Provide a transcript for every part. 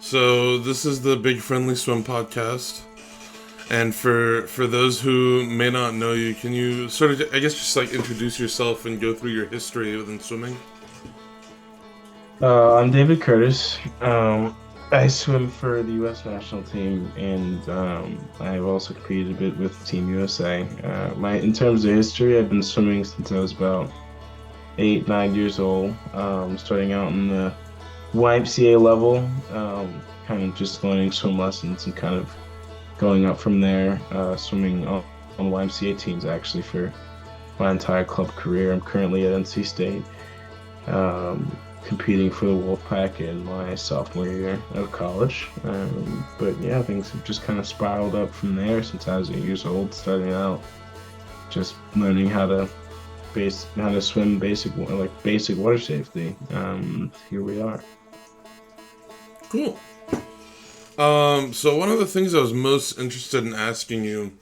So this is the Big Friendly Swim podcast, and for those who may not know you, can you sort of, I guess, just like introduce yourself and go through your history within swimming? I'm David Curtis. I swim for the U.S. national team, and I've also competed a bit with Team USA. In terms of history, I've been swimming since I was about 8, 9 years old. Starting out in the YMCA level, kind of just learning swim lessons and kind of going up from there. Swimming on YMCA teams actually for my entire club career. I'm currently at NC State, competing for the Wolfpack in my sophomore year of college. But yeah, things have just kind of spiraled up from there since I was 8 years old, starting out just learning how to swim basic water safety. Here we are. Cool. So one of the things I was most interested in asking you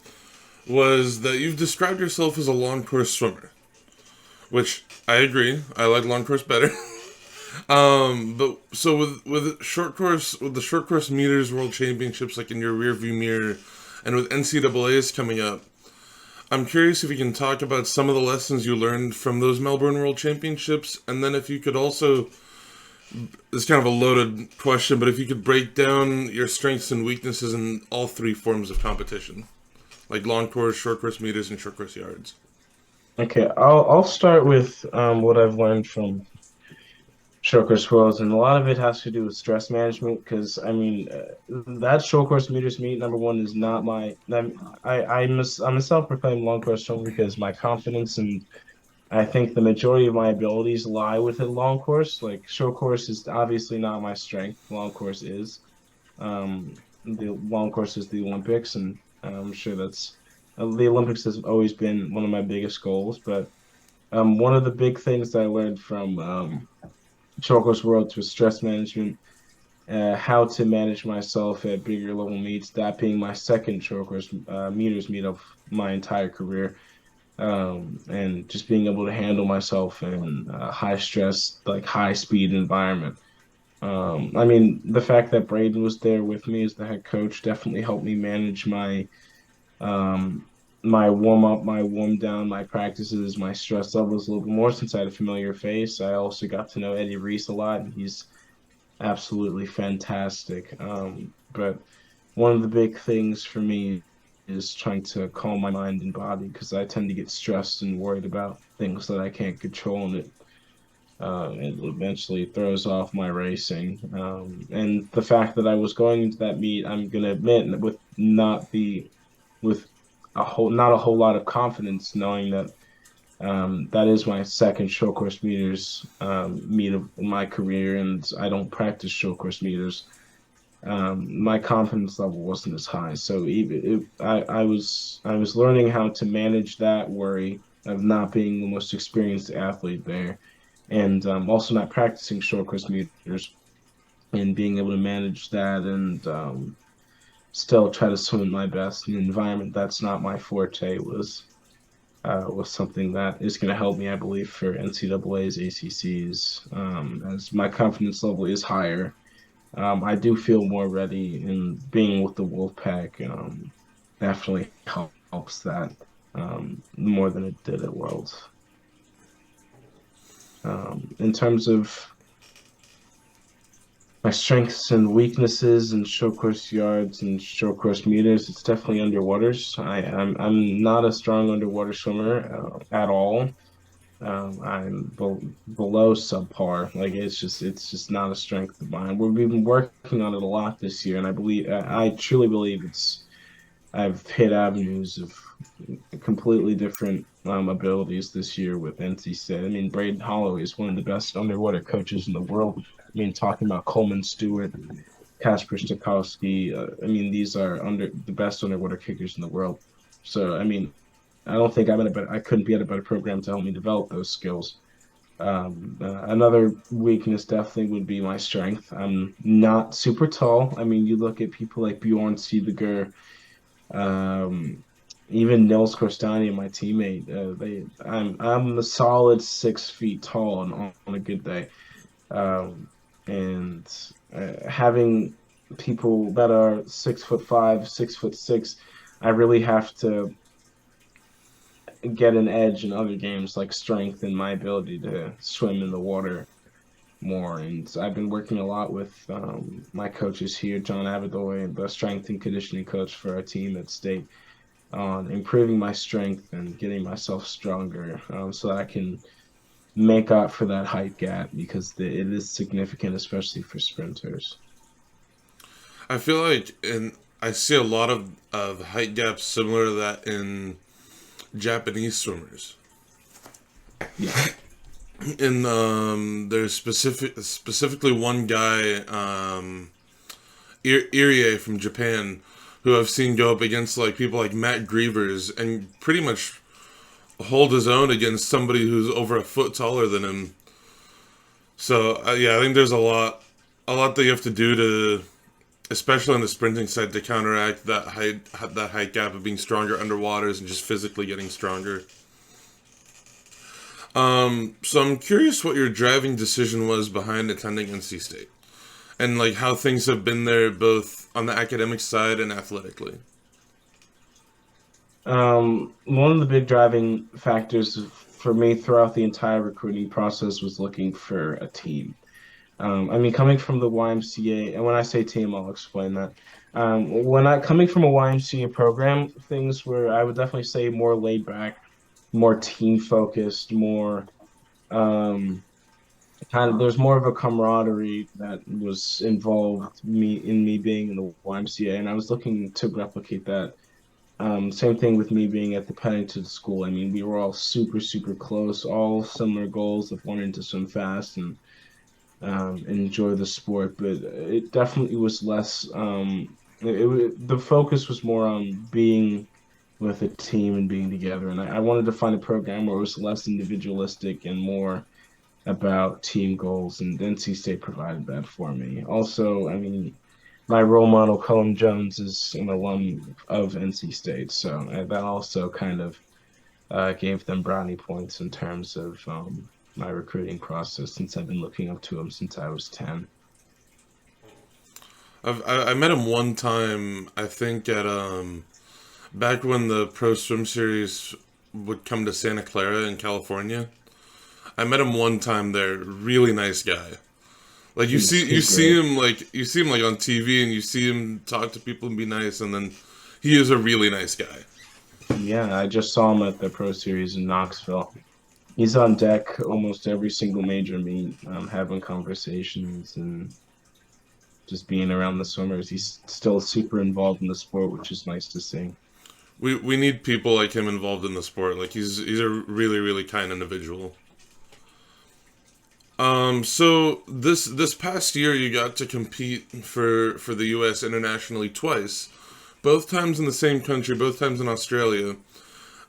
was that you've described yourself as a long course swimmer, which I agree. I like long course better. But so with the short course meters world championships like in your rearview mirror, and with NCAA's coming up, I'm curious if you can talk about some of the lessons you learned from those Melbourne World Championships, and then if you could also, it's kind of a loaded question, but if you could break down your strengths and weaknesses in all three forms of competition, like long course, short course meters, and short course yards. Okay, I'll start with what I've learned from short course worlds, and a lot of it has to do with stress management. Because that short course meters meet number one is not my. I'm a self-proclaimed long course swimmer because my confidence and I think the majority of my abilities lie within long course. Like short course is obviously not my strength. Long course is. The long course is the Olympics, and I'm sure that's the Olympics has always been one of my biggest goals. But one of the big things that I learned from short course worlds was stress management, how to manage myself at bigger level meets. That being my second short course meters meet of my entire career, and just being able to handle myself in a high stress, like high speed environment. The fact that Braden was there with me as the head coach definitely helped me manage um, my warm up, my warm down, my practices, my stress levels a little bit more since I had a familiar face. I also got to know Eddie Reese a lot, and he's absolutely fantastic. But one of the big things for me is trying to calm my mind and body because I tend to get stressed and worried about things that I can't control, and it eventually throws off my racing. And the fact that I was going into that meet, I'm gonna admit, with a whole not a whole lot of confidence, knowing that that is my second short course meters meet of my career, and I don't practice short course meters. My confidence level wasn't as high, so I was learning how to manage that worry of not being the most experienced athlete there, and also not practicing short course meters and being able to manage that and still try to swim my best in an environment that's not my forte was something that is going to help me, I believe, for NCAA's, ACCs. As my confidence level is higher, I do feel more ready, and being with the Wolfpack definitely helps that more than it did at Worlds. In terms of my strengths and weaknesses and short course yards and short course meters, it's definitely underwaters. I'm not a strong underwater swimmer at all. Below subpar. Like it's just not a strength of mine. We've been working on it a lot this year, and I truly believe I've hit avenues of completely different abilities this year with NC State. I mean, Braden Holloway is one of the best underwater coaches in the world. I mean, talking about Coleman Stewart, Kasper Stakowski. These are under the best underwater kickers in the world. So, I mean, I don't think I couldn't be at a better program to help me develop those skills. Another weakness definitely would be my strength. I'm not super tall. I mean, you look at people like Bjorn Siebeger, um, even Nils Korstani, my teammate. I'm a solid 6 feet tall on a good day. Um, and having people that are 6'5", 6'6", I really have to get an edge in other games like strength and my ability to swim in the water more. And so I've been working a lot with my coaches here, John Abadoy, the strength and conditioning coach for our team at state, on improving my strength and getting myself stronger so that I can make up for that height gap because it is significant, especially for sprinters. I feel like I see a lot of height gaps similar to that in Japanese swimmers. Yeah. In there's specifically one guy, Irie from Japan, who I've seen go up against like people like Matt Grievers and pretty much hold his own against somebody who's over a foot taller than him. So yeah, I think there's a lot that you have to do to, especially on the sprinting side, to counteract that height gap of being stronger underwaters and just physically getting stronger. So I'm curious what your driving decision was behind attending NC State, and like how things have been there both on the academic side and athletically. One of the big driving factors for me throughout the entire recruiting process was looking for a team. I mean, coming from the YMCA, and when I say team, I'll explain that. When I coming from a YMCA program, things were I would definitely say more laid back, more team focused, more um, kind of there's more of a camaraderie that was involved me being in the YMCA, and I was looking to replicate that. Same thing with me being at the Pennington School. I mean, we were all super, super close, all similar goals of wanting to swim fast and enjoy the sport. But it definitely was less. The focus was more on being with a team and being together. And I wanted to find a program where it was less individualistic and more about team goals. And NC State provided that for me. Also, I mean, my role model, Cullen Jones, is an alum of NC State, so that also kind of gave them brownie points in terms of my recruiting process since I've been looking up to him since I was 10. I met him one time, I think at back when the Pro Swim Series would come to Santa Clara in California. I met him one time there. Really nice guy. Like you He's see great. him like on TV and you see him talk to people and be nice, and then he is a really nice guy. Yeah, I just saw him at the Pro Series in Knoxville. He's on deck almost every single major meet, having conversations and just being around the swimmers. He's still super involved in the sport, which is nice to see. We need people like him involved in the sport. Like he's a really kind individual. So this past year you got to compete for the U.S. internationally twice, both times in the same country, both times in Australia.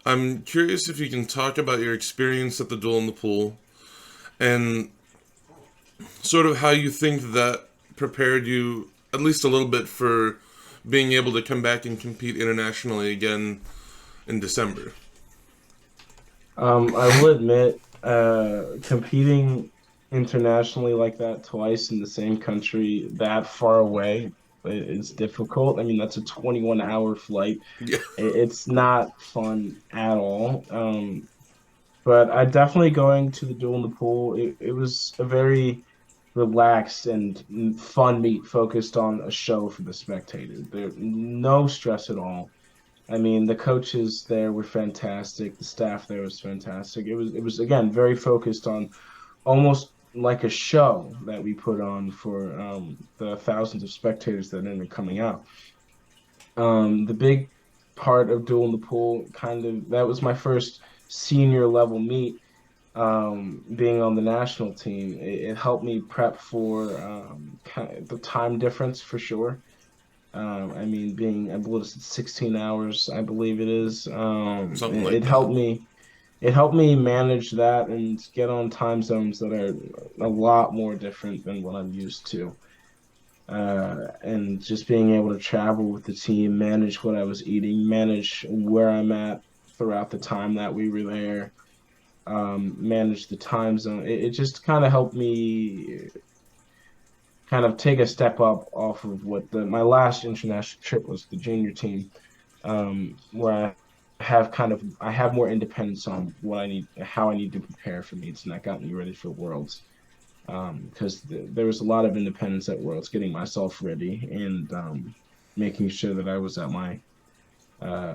I'm curious if you can talk about your experience at the duel in the pool and sort of how you think that prepared you at least a little bit for being able to come back and compete internationally again in December. I will admit, competing internationally like that twice in the same country that far away is difficult. I mean, that's a 21-hour flight. Yeah. It's not fun at all. But I definitely going to the duel in the pool. It was a very relaxed and fun meet focused on a show for the spectator. There no stress at all. I mean, the coaches there were fantastic. The staff there was fantastic. It was again very focused on almost like a show that we put on for the thousands of spectators that ended up coming out. The big part of Duel in the Pool kind of that was my first senior level meet. Being on the national team, it helped me prep for kind of the time difference for sure. I mean, being I believe it's 16 hours, I believe it is. Something like that. It helped me manage that and get on time zones that are a lot more different than what I'm used to. And just being able to travel with the team, manage what I was eating, manage where I'm at throughout the time that we were there, manage the time zone. It just kind of helped me kind of take a step up off of what the my last international trip was, the junior team, where I have more independence on what I need, how I need to prepare for meets, and that got me ready for Worlds. Because there was a lot of independence at Worlds, getting myself ready and making sure that I was at my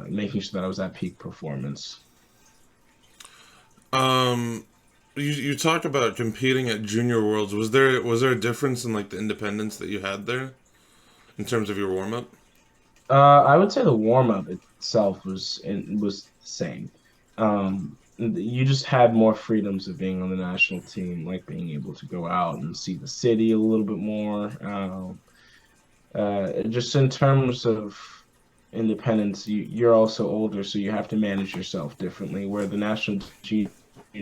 making sure that I was at peak performance. Um, you talk about competing at Junior Worlds. Was there a difference in like the independence that you had there in terms of your warm up? I would say the warm up itself was the same. You just had more freedoms of being on the national team, like being able to go out and see the city a little bit more. Just in terms of independence, you're also older, so you have to manage yourself differently. Where the national junior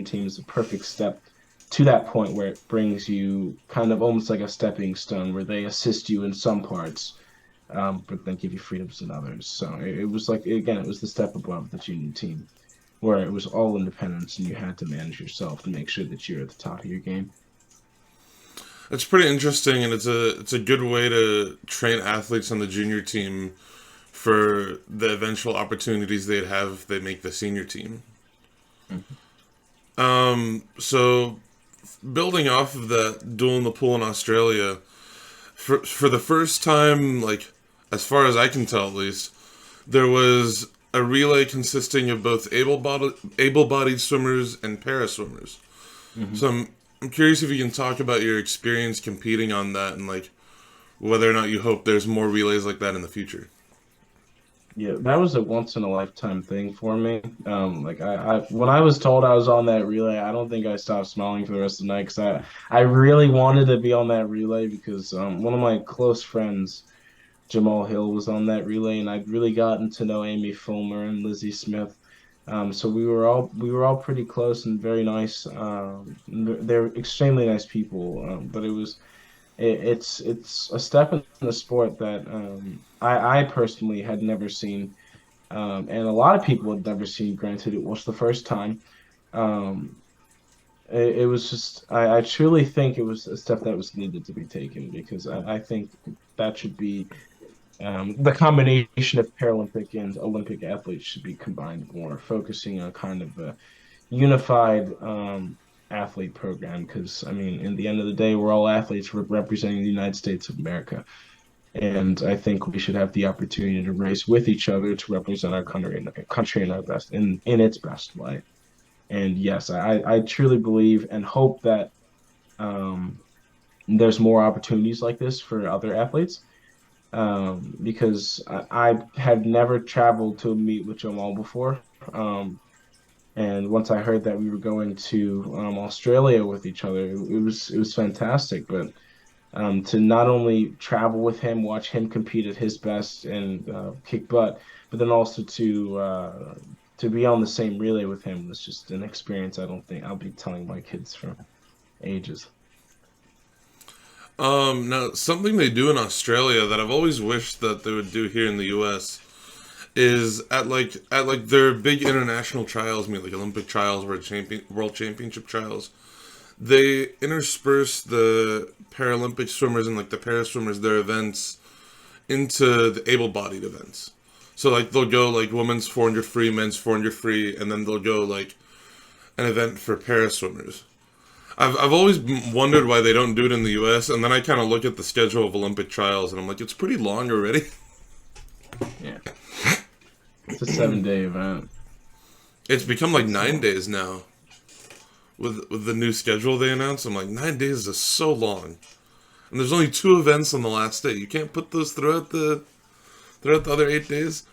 team is a perfect step to that point where it brings you kind of almost like a stepping stone, where they assist you in some parts, but then give you freedoms in others. So it was like again, it was the step above the junior team, where it was all independence and you had to manage yourself to make sure that you're at the top of your game. It's pretty interesting, and it's a good way to train athletes on the junior team for the eventual opportunities they'd have if they make the senior team. Mhm. So building off of that duel in the pool in Australia, for the first time, like as far as I can tell at least, there was a relay consisting of both able-bodied swimmers and para swimmers. Mhm. So I'm curious if you can talk about your experience competing on that and like whether or not you hope there's more relays like that in the future. Yeah, that was a once in a lifetime thing for me. Like when I was told I was on that relay, I don't think I stopped smiling for the rest of the night because I really wanted to be on that relay because one of my close friends, Jamal Hill, was on that relay, and I'd really gotten to know Amy Fulmer and Lizzie Smith. So we were all pretty close and very nice. They're extremely nice people. But it's a step in the sport that I personally had never seen, and a lot of people had never seen. Granted, it was the first time. Um, it was just I truly think it was a step that was needed to be taken because I think that should be the combination of Paralympic and Olympic athletes should be combined more, focusing on kind of a unified athlete program. Because I mean, in the end of the day, we're all athletes representing the United States of America, and I think we should have the opportunity to race with each other to represent our country in our best in its best light. And yes, I truly believe and hope that um, there's more opportunities like this for other athletes because I had never traveled to meet with Jamal before. And once I heard that we were going to Australia with each other, it was fantastic. But to not only travel with him, watch him compete at his best and kick butt, but then also to be on the same relay with him was just an experience I don't think I'll be telling my kids for ages. Now something they do in Australia that I've always wished that they would do here in the U.S. is at like their big international trials, mean like Olympic trials, World Championship trials. They intersperse the Paralympic swimmers and like the para swimmers, their events into the able-bodied events. So like they'll go like women's 400 free, men's 400 free, and then they'll go like an event for para swimmers. I've always wondered why they don't do it in the U.S. And then I kind of look at the schedule of Olympic trials and I'm like, it's pretty long already. Yeah, it's a 7 day event. It's become like It's 9 days now with the new schedule they announced. I'm like 9 days is so long, and there's only two events on the last day. You can't put those throughout the other 8 days.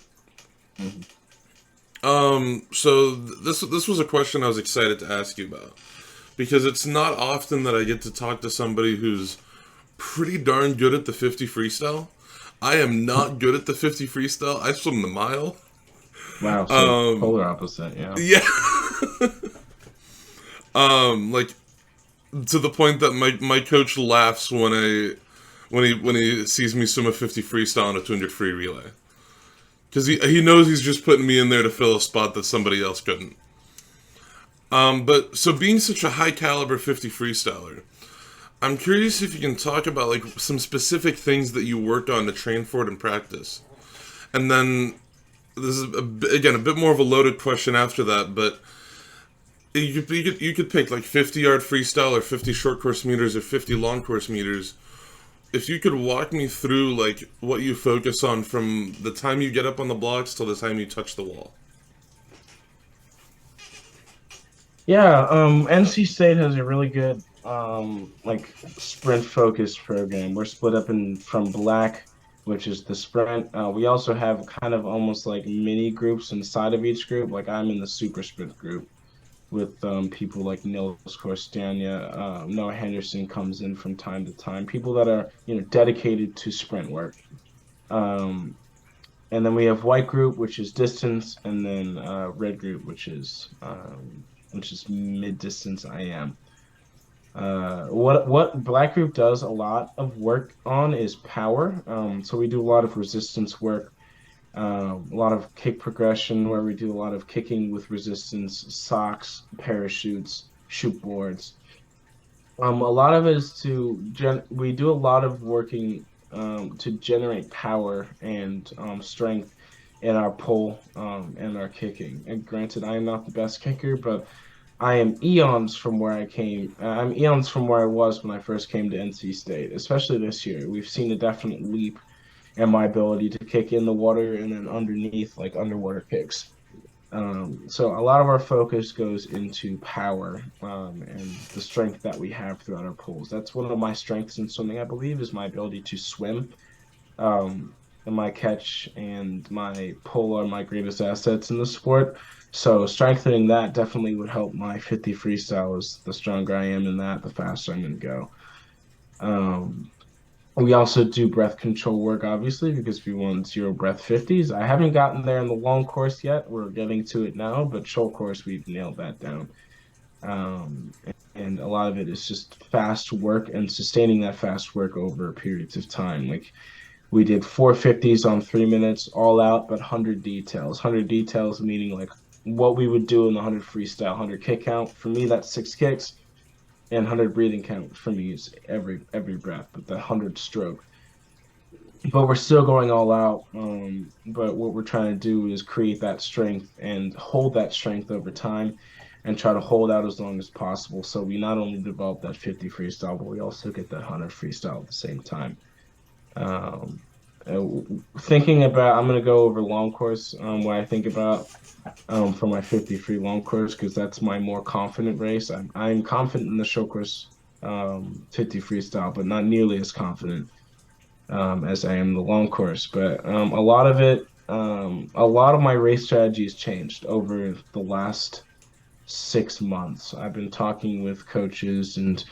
Mhm. So this was a question I was excited to ask you about because it's not often that I get to talk to somebody who's pretty darn good at the 50 freestyle. I am not good at the 50 freestyle. I swim the mile. Wow, so Um, polar opposite, yeah. yeah. Like to the point that my coach laughs when he sees me swim a 50 freestyle and a 200 free relay because he knows he's just putting me in there to fill a spot that somebody else couldn't. But so being such a high caliber 50 freestyler, I'm curious if you can talk about like some specific things that you worked on to train for it in practice. And then this is again a bit more of a loaded question after that, but you could pick like 50-yard freestyle or 50 short course meters or 50 long course meters. If you could walk me through like what you focus on from the time you get up on the blocks till the time you touch the wall. Yeah, NC State has a really good like sprint focused program. We're split up in from black, which is the sprint. We also have kind of almost like mini groups inside of each group. Like I'm in the super sprint group with people like Nils Korstania, Noah Henderson comes in from time to time. People that are dedicated to sprint work. Um, and then we have white group, which is distance, and then red group, which is mid distance IM. What Black Group does a lot of work on is power. So we do a lot of resistance work, a lot of kick progression where we do a lot of kicking with resistance, socks, parachutes, shoot boards. A lot of it is we do a lot of working to generate power and strength in our pull and our kicking. And granted, I am not the best kicker, but I am eons from where I came. I'm eons from where I was when I first came to NC State, especially this year. We've seen a definite leap in my ability to kick in the water and then underneath, like underwater kicks. So a lot of our focus goes into power and the strength that we have throughout our pulls. That's one of my strengths in swimming, I believe, is my ability to swim. And my catch and my pull are my greatest assets in the sport. So strengthening that definitely would help my 50 freestyles. The stronger I am in that, the faster I'm going to go. Um, we also do breath control work, obviously, because we want zero breath 50s. I haven't gotten there in the long course yet. We're getting to it now, but short course, we've nailed that down. Um, and a lot of it is just fast work and sustaining that fast work over periods of time. Like we did 450s on 3 minutes, all out, but 100 details. 100 details meaning like what we would do in the 100 freestyle, 100 kick count. For me, that's 6 kicks, and 100 breathing count for me is every breath, but the 100 stroke. But we're still going all out. But what we're trying to do is create that strength and hold that strength over time and try to hold out as long as possible. So we not only develop that 50 freestyle, but we also get that 100 freestyle at the same time. Um, Thinking about, I'm going to go over long course, what I think about for my 50 free long course, because that's my more confident race. I'm confident in the short course 50 freestyle, but not nearly as confident as I am the long course. But a lot of my race strategy has changed over the last 6 months. I've been talking with coaches and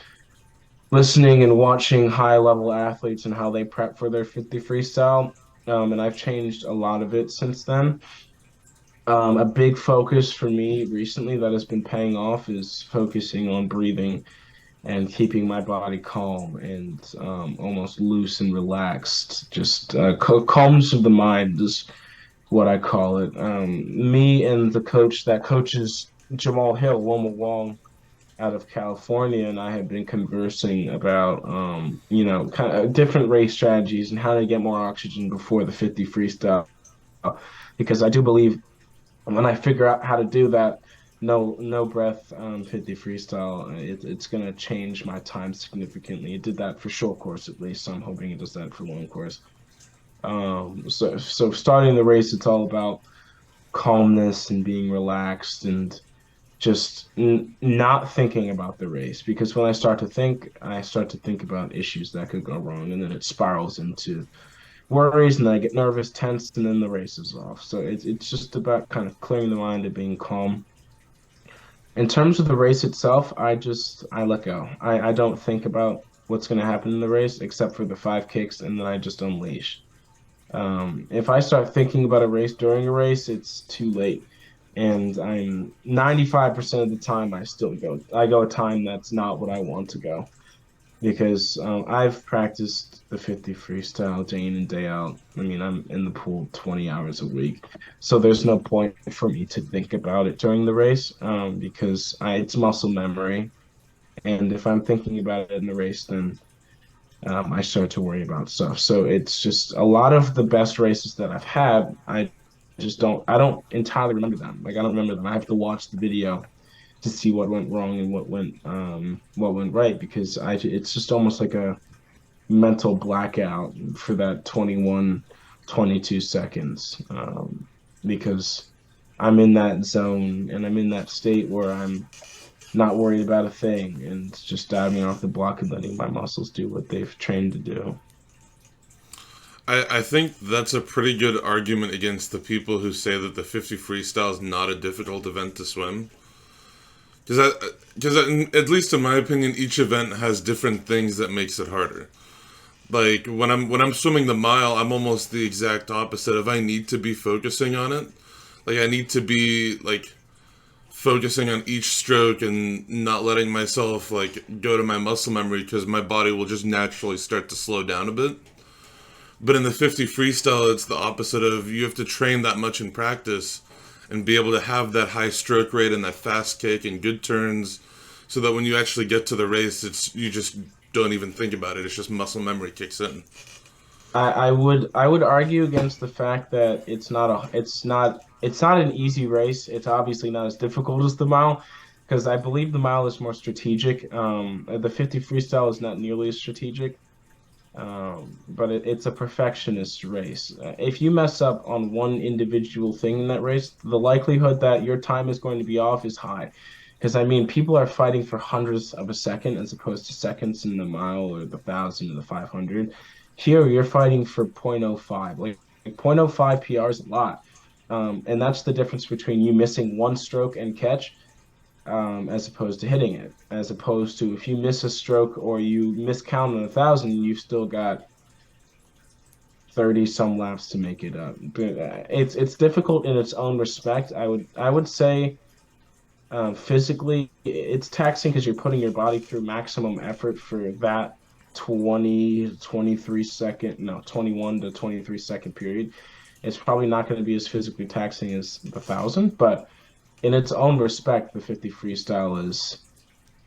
listening and watching high level athletes and how they prep for their 50 freestyle. And I've changed a lot of it since then. A big focus for me recently that has been paying off is focusing on breathing and keeping my body calm and almost loose and relaxed. Just calmness of the mind is what I call it. Me and the coach that coaches Jamal Hill, Wilma Wong, out of California, and I have been conversing about, kind of different race strategies and how to get more oxygen before the 50 freestyle. Because I do believe when I figure out how to do that, no breath 50 freestyle, it's gonna change my time significantly. It did that for short course at least, so I'm hoping it does that for long course. So starting the race, it's all about calmness and being relaxed and just not thinking about the race, because when I start to think about issues that could go wrong, and then it spirals into worries, and then I get nervous, tense, and then the race is off. So it's just about kind of clearing the mind and being calm. In terms of the race itself, I let go. I don't think about what's going to happen in the race except for the 5 kicks, and then I just unleash. If I start thinking about a race during a race, it's too late. And I'm 95% of the time I go a time that's not what I want to go because I've practiced the 50 freestyle day in and day out. I mean, I'm in the pool 20 hours a week. So there's no point for me to think about it during the race because it's muscle memory. And if I'm thinking about it in the race, then I start to worry about stuff. So it's just a lot of the best races that I've had. I don't entirely remember them. Like I don't remember them. I have to watch the video to see what went wrong and what went right because it's just almost like a mental blackout for that 21, 22 seconds because I'm in that zone and I'm in that state where I'm not worried about a thing and just diving off the block and letting my muscles do what they've trained to do. I think that's a pretty good argument against the people who say that the 50 freestyle is not a difficult event to swim. Because at least in my opinion, each event has different things that makes it harder. Like when I'm swimming the mile, I'm almost the exact opposite. If I need to be focusing on it, like I need to be like focusing on each stroke and not letting myself like go to my muscle memory because my body will just naturally start to slow down a bit. But in the 50 freestyle, it's the opposite of you have to train that much in practice and be able to have that high stroke rate and that fast kick and good turns so that when you actually get to the race, it's you just don't even think about it. It's just muscle memory kicks in. I would argue against the fact that it's not an easy race. It's obviously not as difficult as the mile because I believe the mile is more strategic. The 50 freestyle is not nearly as strategic. But it's a perfectionist race. If you mess up on one individual thing in that race, the likelihood that your time is going to be off is high. Because I mean, people are fighting for hundredths of a second as opposed to seconds in the mile or the 1,000 or the 500. Here, you're fighting for zero point zero 0.05. Like zero point zero 0.05 PR is a lot. And that's the difference between you missing one stroke and catch as opposed to hitting it. As opposed to if you miss a stroke or you miscount on 1,000, you've still got 30 some laps to make it up. But it's difficult in its own respect. I would say physically it's taxing because you're putting your body through maximum effort for that 20 to 23 second, no, 21 to 23-second period. It's probably not going to be as physically taxing as the 1,000, but in its own respect, the 50 freestyle is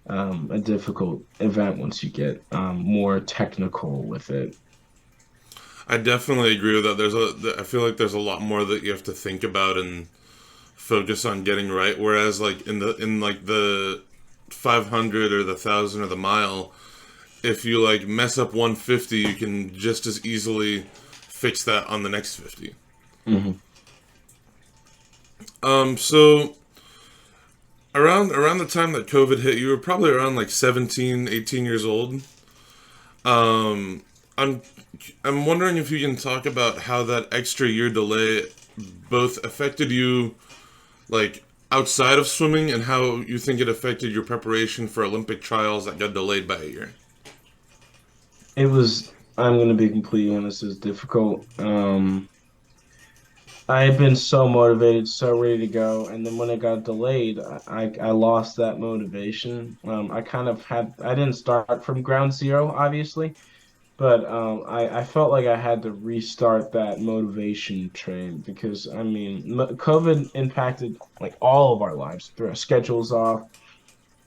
a difficult event once you get more technical with it. I definitely agree with that. I feel like there's a lot more that you have to think about and focus on getting right. Whereas like in like the 500 or the 1,000 or the mile, if you like mess up 150, you can just as easily fix that on the next 50. Hmm. So around the time that COVID hit, you were probably around like 17, 18 years old. Um, I'm I'm wondering if you can talk about how that extra year delay both affected you like outside of swimming and how you think it affected your preparation for Olympic trials that got delayed by a year. It was, I'm going to be completely honest, it was difficult. I had been so motivated, so ready to go, and then when it got delayed, I lost that motivation. I kind of had I didn't start from ground zero, obviously, but I felt like I had to restart that motivation train because I mean, COVID impacted like all of our lives, through our schedules off,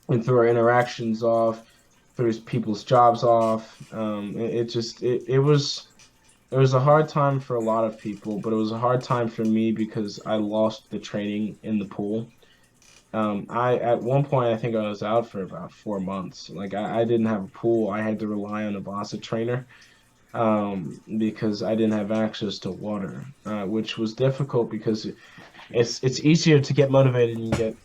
and through our interactions off, through people's jobs off. It was a hard time for a lot of people, but it was a hard time for me because I lost the training in the pool. I at one point I think I was out for about 4 months. Like I didn't have a pool. I had to rely on a Vasa trainer because I didn't have access to water, which was difficult because it's easier to get motivated and get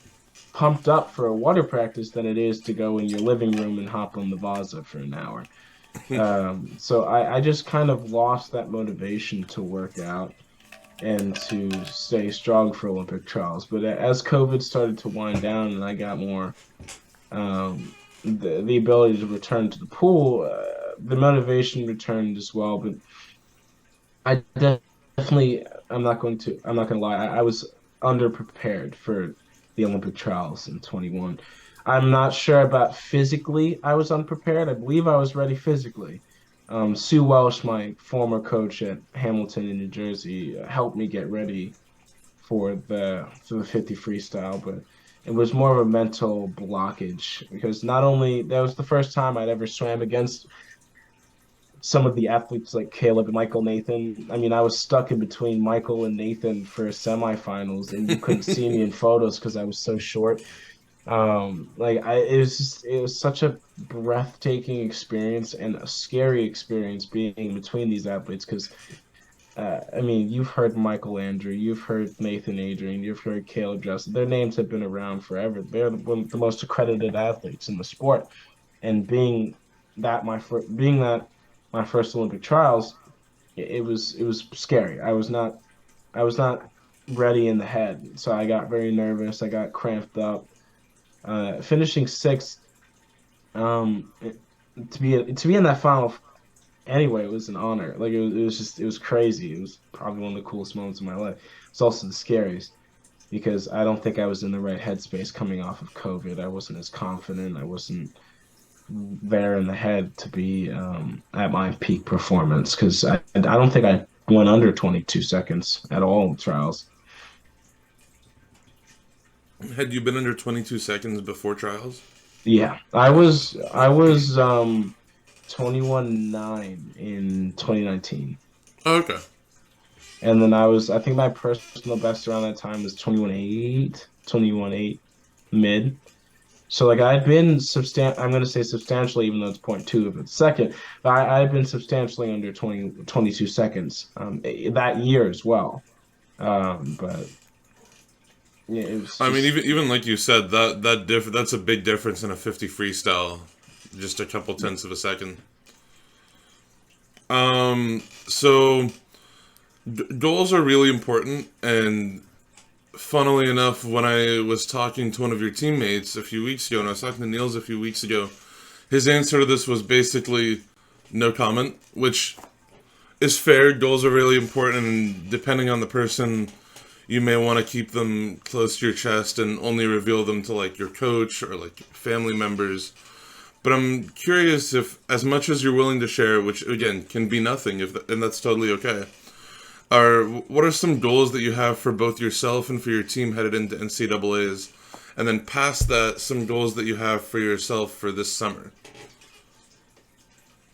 pumped up for a water practice than it is to go in your living room and hop on the Vasa for an hour. So I just kind of lost that motivation to work out and to stay strong for Olympic trials. But as COVID started to wind down and I got more the ability to return to the pool, the motivation returned as well. But I definitely, I'm not going to lie, I was underprepared for the Olympic trials in 21. I'm not sure about physically, I was unprepared. I believe I was ready physically. Sue Welsh, my former coach at Hamilton in New Jersey, helped me get ready for the 50 freestyle. But it was more of a mental blockage because not only that was the first time I'd ever swam against some of the athletes like Caleb and Michael Nathan. I mean, I was stuck in between Michael and Nathan for semifinals, and you couldn't see me in photos because I was so short. It was just, it was such a breathtaking experience and a scary experience being between these athletes because I mean, you've heard Michael Andrew, you've heard Nathan Adrian, you've heard Caleb Justin. Their names have been around forever. They're the most accredited athletes in the sport, and being that my first Olympic trials, it was scary. I was not ready in the head, so I got very nervous. I got cramped up. Finishing sixth, to be in that final anyway, it was an honor. Like it was crazy. It was probably one of the coolest moments of my life. It's also the scariest because I don't think I was in the right headspace coming off of COVID. I wasn't as confident. I wasn't there in the head to be at my peak performance because I don't think I went under 22 seconds at all in trials. Had you been under 22 seconds before trials? Yeah, I was 21.9 in 2019. Okay. And then I think my personal best around that time was 21.8, 21.8 mid. So like I'm going to say substantially, even though it's point 0.2 of its second, but I've been substantially under 22 seconds that year as well. But yeah, it was I mean, just, even like you said, that's a big difference in a 50 freestyle, just a couple tenths of a second. So goals are really important, and funnily enough, when I was talking to one of your teammates a few weeks ago, and I was talking to Niels a few weeks ago, his answer to this was basically no comment, which is fair. Goals are really important, and depending on the person, you may want to keep them close to your chest and only reveal them to like your coach or like family members. But I'm curious if, as much as you're willing to share, which again can be nothing, and that's totally okay. What are some goals that you have for both yourself and for your team headed into NCAA's, and then past that, some goals that you have for yourself for this summer?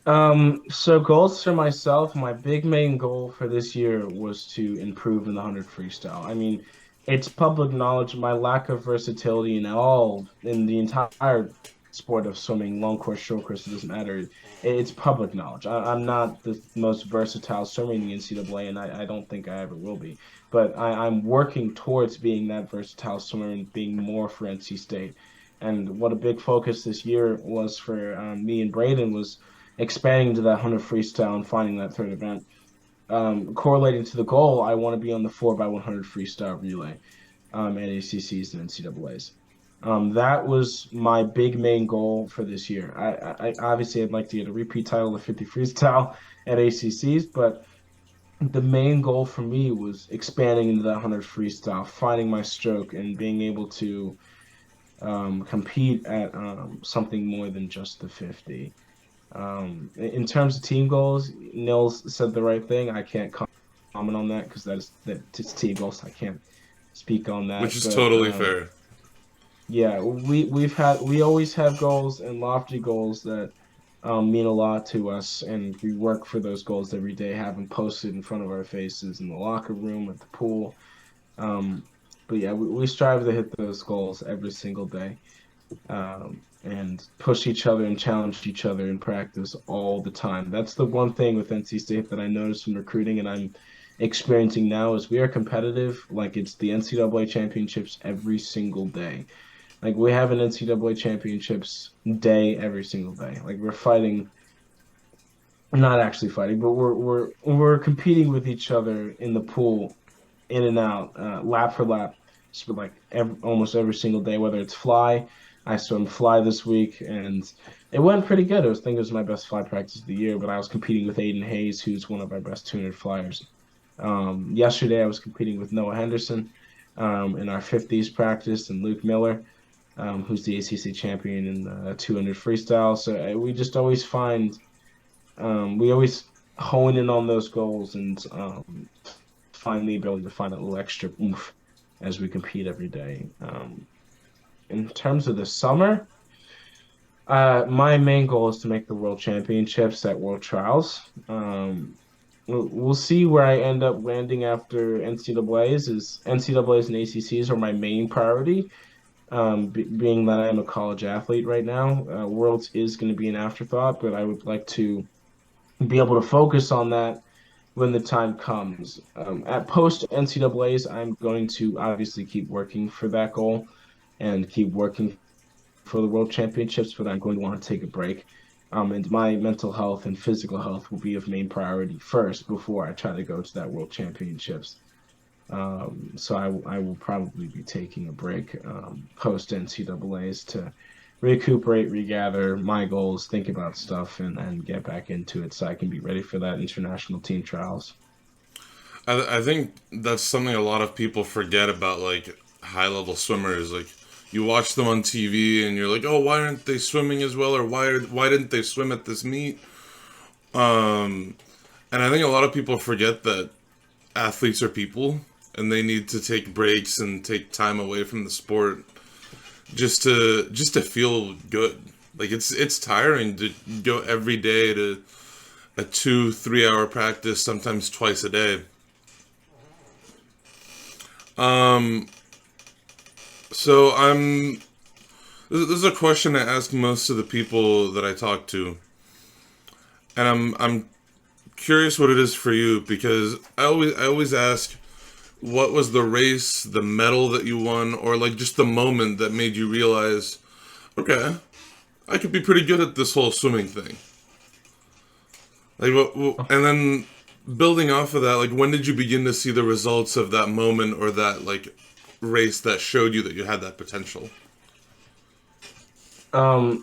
so goals for myself, my big main goal for this year was to improve in the 100 freestyle. I mean, it's public knowledge my lack of versatility in the entire sport of swimming, long course, short course, it doesn't matter. It's public knowledge. I'm not the most versatile swimmer in the NCAA, and I don't think I ever will be. But I'm working towards being that versatile swimmer and being more for NC State. And what a big focus this year was for me and Braden was expanding to that 100 freestyle and finding that third event. Correlating to the goal, I want to be on the 4x100 freestyle relay at ACCs and NCAAs. That was my big main goal for this year. I obviously I'd like to get a repeat title of 50 freestyle at ACCs, but the main goal for me was expanding into that 100 freestyle, finding my stroke, and being able to compete at something more than just the 50. In terms of team goals, Nils said the right thing. I can't comment on that because that's team goals. I can't speak on Which that. is But totally fair. yeah, we always have goals and lofty goals that mean a lot to us, and we work for those goals every day, have them posted in front of our faces in the locker room, at the pool. Um, but yeah, we strive to hit those goals every single day, and push each other and challenge each other in practice all the time. That's the one thing with NC State that I noticed in recruiting, and I'm experiencing now is we are competitive like it's the NCAA championships every single day. Like we have an NCAA championships day every single day. Like we're fighting, not actually fighting, but we're competing with each other in the pool, in and out, lap for lap, just like almost every single day. Whether it's fly, I swim fly this week, and it went pretty good. I think it was my best fly practice of the year. But I was competing with Aiden Hayes, who's one of our best 200 flyers. Yesterday, I was competing with Noah Henderson in our 50s practice, and Luke Miller, who's the ACC champion in 200 freestyle. So we just always we always hone in on those goals and find the ability to find a little extra oomph as we compete every day. in terms of the summer, my main goal is to make the World Championships at World Trials. We'll see where I end up landing after NCAAs. Is NCAAs and ACCs are my main priority. Being that I'm a college athlete right now, Worlds is going to be an afterthought, but I would like to be able to focus on that when the time comes. At post NCAAs, I'm going to obviously keep working for that goal and keep working for the World Championships, but I'm going to want to take a break. And my mental health and physical health will be of main priority first before I try to go to that World Championships. So I will probably be taking a break post NCAAs to recuperate, regather my goals, think about stuff, and get back into it so I can be ready for that international team trials. I think that's something a lot of people forget about, like, high level swimmers. Like, you watch them on TV and you're like, oh, why aren't they swimming as well, or why didn't they swim at this meet? Um, and I think a lot of people forget that athletes are people and they need to take breaks and take time away from the sport just to feel good. Like, it's tiring to go every day to a 2 3 hour practice, sometimes twice a day. Um, so I'm this is a question I ask most of the people that I talk to, and I'm curious what it is for you, because I always ask, what was the race, the medal that you won, or like just the moment that made you realize, okay, I could be pretty good at this whole swimming thing. Like, and then building off of that, like, when did you begin to see the results of that moment or that, like, race that showed you that you had that potential? I'm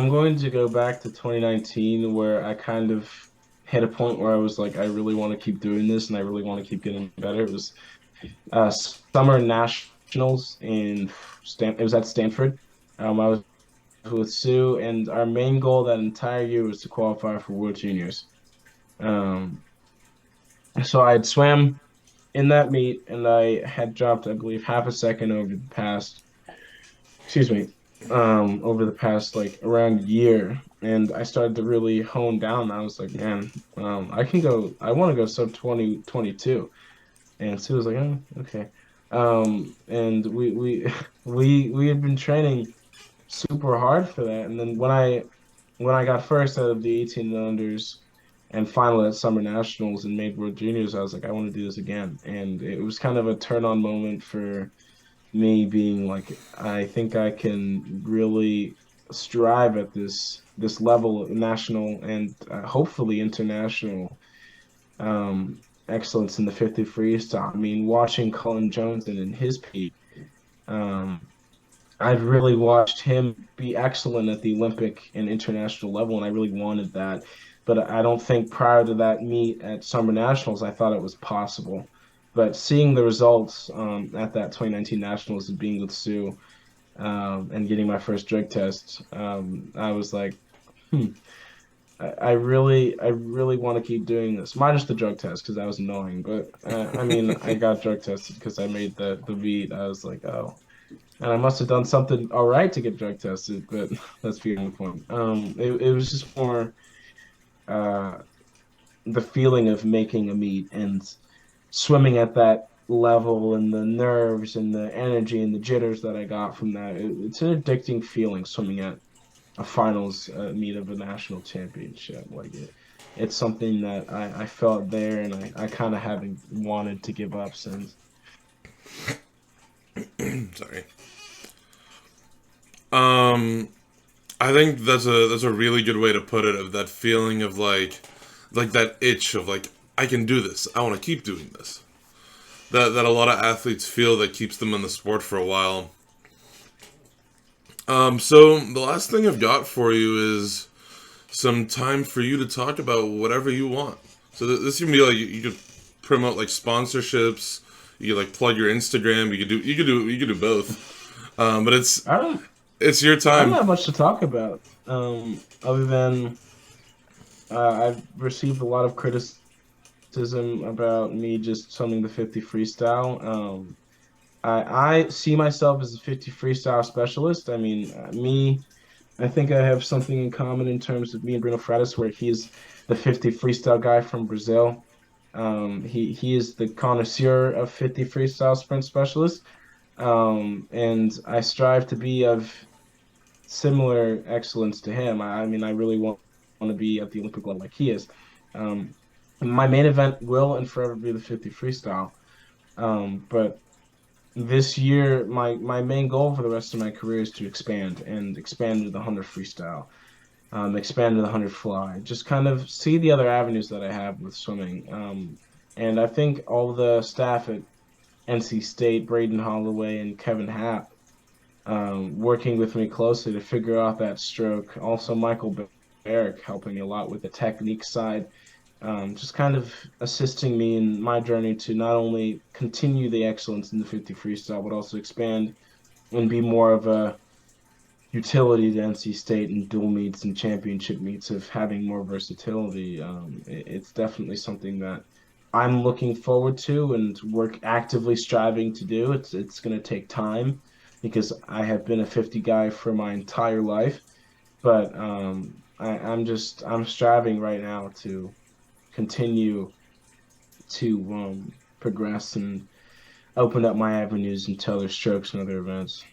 going to go back to 2019 where I kind of hit a point where I was like, I really want to keep doing this and I really want to keep getting better. It was summer nationals in It was at Stanford. I was with Sue, and our main goal that entire year was to qualify for World Juniors. Um, so I had swam in that meet, and I had dropped, I believe, half a second excuse me, over the past like around year. And I started to really hone down. I was like, man, I want to go sub 2022. And Sue was like, oh, okay. And we had been training super hard for that. And then when I got first out of the 18 unders and final at Summer Nationals and made World Juniors, I was like, I want to do this again. And it was kind of a turn on moment for me being like, I think I can really strive at this level of national and hopefully international excellence in the 50 freestyle. I mean, watching Cullen Jones and in his peak, um, I've really watched him be excellent at the Olympic and international level, and I really wanted that. But I don't think prior to that meet at Summer Nationals, I thought it was possible. But seeing the results at that 2019 Nationals and being with Sue and getting my first drug test, I was like, hmm, I really want to keep doing this. Minus the drug test because that was annoying. But I mean, I got drug tested because I made the meet. I was like, oh. And I must have done something all right to get drug tested, but that's being the point. It was just more uh, the feeling of making a meet and swimming at that level and the nerves and the energy and the jitters that I got from that. It's an addicting feeling swimming at a finals meet of a national championship. It's something that I felt there and I kind of haven't wanted to give up since. Sorry. Um, I think that's a really good way to put it. Of that feeling of like that itch of like, I can do this. I want to keep doing this. That a lot of athletes feel that keeps them in the sport for a while. So the last thing I've got for you is some time for you to talk about whatever you want. So this can be like, you could promote like sponsorships. You could like plug your Instagram. You could do both. But I don't it's your I don't time. have much to talk about. Other than I've received a lot of criticism about me just swimming the 50 freestyle. I see myself as a 50 freestyle specialist. I mean, I think I have something in common in terms of me and Bruno Fratis, where he's the 50 freestyle guy from Brazil. He is the connoisseur of 50 freestyle sprint specialists. And I strive to be of similar excellence to him. I mean, I really want to be at the Olympic level like he is. Um, my main event will and forever be the 50 freestyle. But this year, my main goal for the rest of my career is to expand to the 100 freestyle, expand to the 100 fly, just kind of see the other avenues that I have with swimming. And I think all the staff at NC State, Braden Holloway and Kevin Happ, working with me closely to figure out that stroke. Also, Michael Barrick helping me a lot with the technique side, just kind of assisting me in my journey to not only continue the excellence in the 50 freestyle, but also expand and be more of a utility to NC State and dual meets and championship meets of having more versatility. It's definitely something that I'm looking forward to and work actively striving to do. It's going to take time because I have been a 50 guy for my entire life, but I'm striving right now to continue to progress and open up my avenues into other strokes and other events.